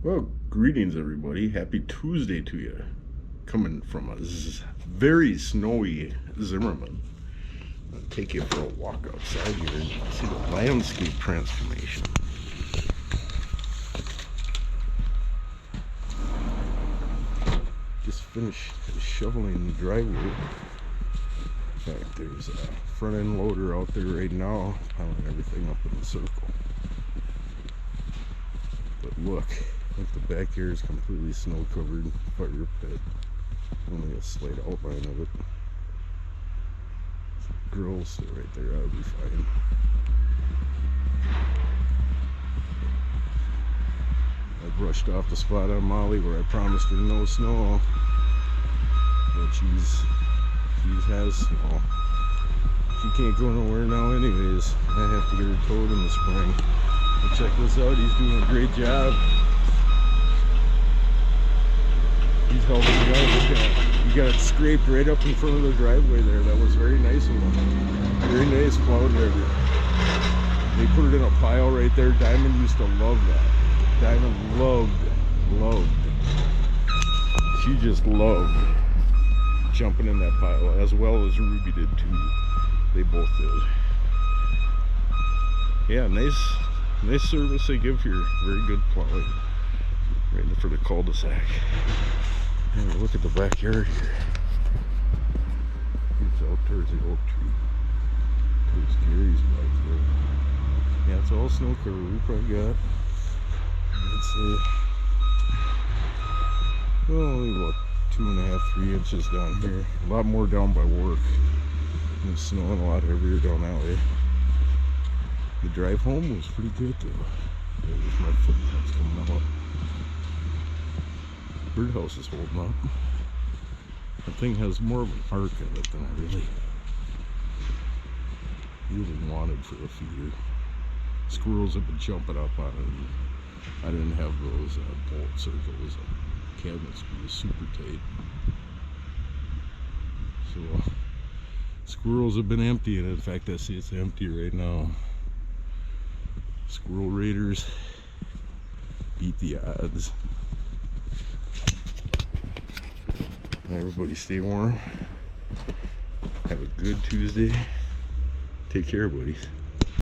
Well, greetings everybody. Happy Tuesday to you. Coming from a very snowy Zimmerman. I'll take you for a walk outside here and see the landscape transformation. Just finished shoveling the driveway. In fact, there's a front end loader out there right now piling everything up in a circle. But look, the back here is completely snow covered, fire pit. Only a slight outline of it. Grill still right there, that'll be fine. I brushed off the spot on Molly where I promised her no snow, but she has snow. She can't go nowhere now anyways. I have to get her towed in the spring. But check this out, he's doing a great job. He's helping me out. You got it scraped right up in front of the driveway there. That was very nice of him. Very nice plowed there. They put it in a pile right there. Diamond used to love that. Diamond loved. She just loved jumping in that pile, as well as Ruby did too. They both did. Yeah, nice service they give here. Very good plowing. Right for the cul-de-sac. And look at the backyard here. It's out towards the oak tree. Towards Gary's back there. Yeah, it's all snow cover. We probably got, let's say, well, only about 2.5, 3 inches down here. A lot more down by work. It's snowing a lot heavier down that way. The drive home was pretty good though. There's my footprints coming up. Birdhouse is holding up. That thing has more of an arc in it than I really wanted for a feeder. Squirrels have been jumping up on it. I didn't have those bolts or those cabinet screws super tight. So squirrels have been emptying it. In fact, I see it's empty right now. Squirrel raiders beat the odds. Everybody stay warm. Have a good Tuesday. Take care, buddies.